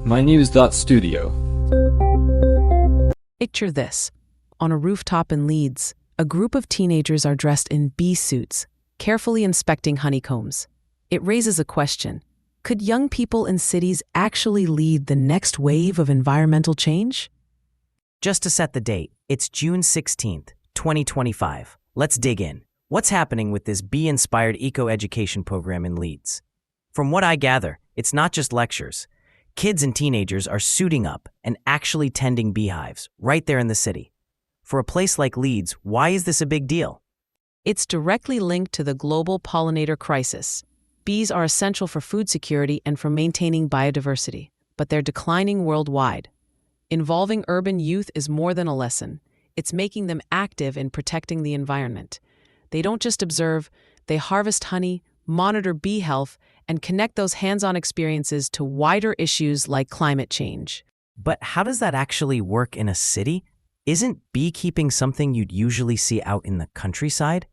mynews.studio. Picture this. On a rooftop in Leeds, a group of teenagers are dressed in bee suits, carefully inspecting honeycombs. It raises a question. Could young people in cities actually lead the next wave of environmental change? Just to set the date, it's June 16th, 2025. Let's dig in. What's happening with this bee-inspired eco-education program in Leeds? From what I gather, it's not just lectures. Kids and teenagers are suiting up and actually tending beehives right there in the city. For a place like Leeds, why is this a big deal? It's directly linked to the global pollinator crisis. Bees are essential for food security and for maintaining biodiversity, but they're declining worldwide. Involving urban youth is more than a lesson. It's making them active in protecting the environment. They don't just observe, they harvest honey, monitor bee health, and connect those hands-on experiences to wider issues like climate change. But how does that actually work in a city? Isn't beekeeping something you'd usually see out in the countryside?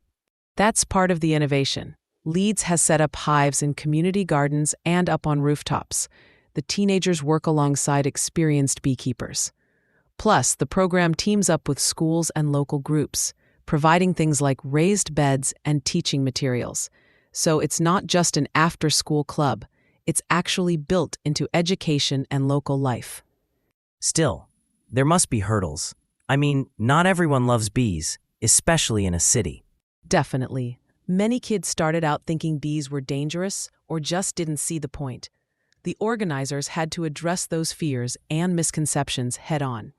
That's part of the innovation. Leeds has set up hives in community gardens and up on rooftops. The teenagers work alongside experienced beekeepers. Plus, the program teams up with schools and local groups, providing things like raised beds and teaching materials. So it's not just an after-school club. It's actually built into education and local life. Still, there must be hurdles. I mean, not everyone loves bees, especially in a city. Definitely. Many kids started out thinking bees were dangerous or just didn't see the point. The organizers had to address those fears and misconceptions head-on.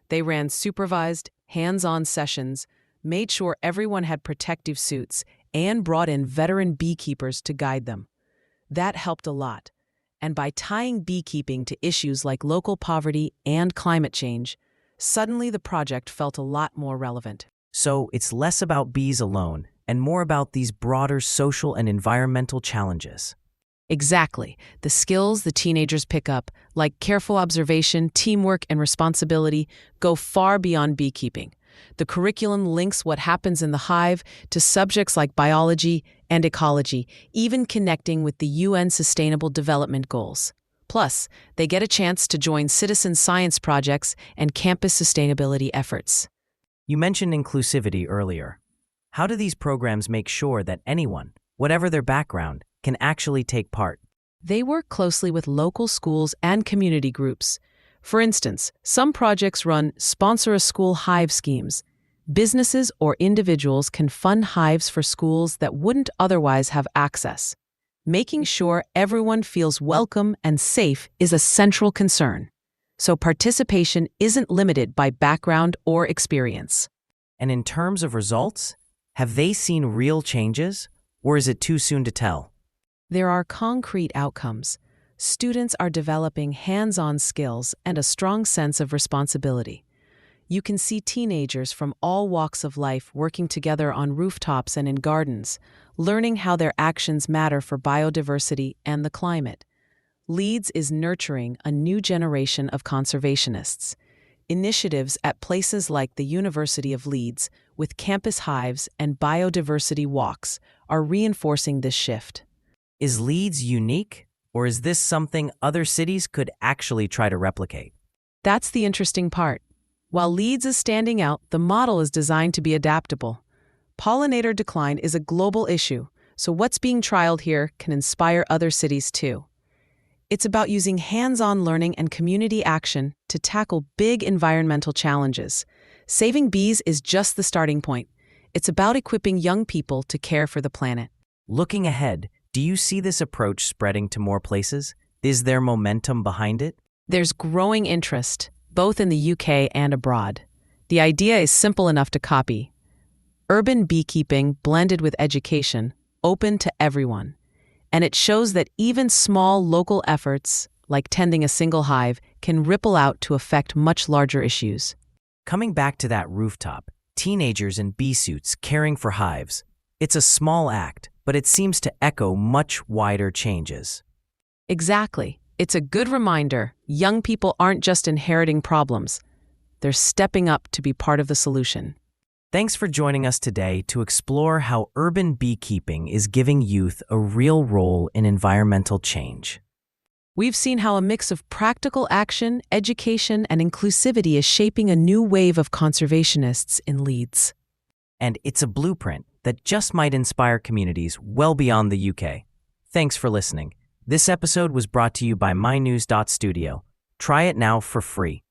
They ran supervised, hands-on sessions, made sure everyone had protective suits, and brought in veteran beekeepers to guide them. That helped a lot. And by tying beekeeping to issues like local poverty and climate change, suddenly the project felt a lot more relevant. So it's less about bees alone and more about these broader social and environmental challenges. Exactly. The skills the teenagers pick up, like careful observation, teamwork, and responsibility, go far beyond beekeeping. The curriculum links what happens in the hive to subjects like biology and ecology, even connecting with the UN Sustainable Development Goals. Plus, they get a chance to join citizen science projects and campus sustainability efforts. You mentioned inclusivity earlier. How do these programs make sure that anyone, whatever their background, can actually take part? They work closely with local schools and community groups. For instance, some projects run sponsor a school hive schemes. Businesses or individuals can fund hives for schools that wouldn't otherwise have access. Making sure everyone feels welcome and safe is a central concern. So participation isn't limited by background or experience. And in terms of results, have they seen real changes, or is it too soon to tell? There are concrete outcomes. Students are developing hands-on skills and a strong sense of responsibility. You can see teenagers from all walks of life working together on rooftops and in gardens, learning how their actions matter for biodiversity and the climate. Leeds is nurturing a new generation of conservationists. Initiatives at places like the University of Leeds, with campus hives and biodiversity walks, are reinforcing this shift. Is Leeds unique, or is this something other cities could actually try to replicate? That's the interesting part. While Leeds is standing out, the model is designed to be adaptable. Pollinator decline is a global issue, so what's being trialed here can inspire other cities too. It's about using hands-on learning and community action to tackle big environmental challenges. Saving bees is just the starting point. It's about equipping young people to care for the planet. Looking ahead, do you see this approach spreading to more places? Is there momentum behind it? There's growing interest, both in the UK and abroad. The idea is simple enough to copy. Urban beekeeping blended with education, open to everyone. And it shows that even small local efforts, like tending a single hive, can ripple out to affect much larger issues. Coming back to that rooftop, teenagers in bee suits caring for hives. It's a small act, but it seems to echo much wider changes. Exactly. It's a good reminder young people aren't just inheriting problems. They're stepping up to be part of the solution. Thanks for joining us today to explore how urban beekeeping is giving youth a real role in environmental change. We've seen how a mix of practical action, education, and inclusivity is shaping a new wave of conservationists in Leeds. And it's a blueprint that just might inspire communities well beyond the UK. Thanks for listening. This episode was brought to you by mynews.studio. Try it now for free.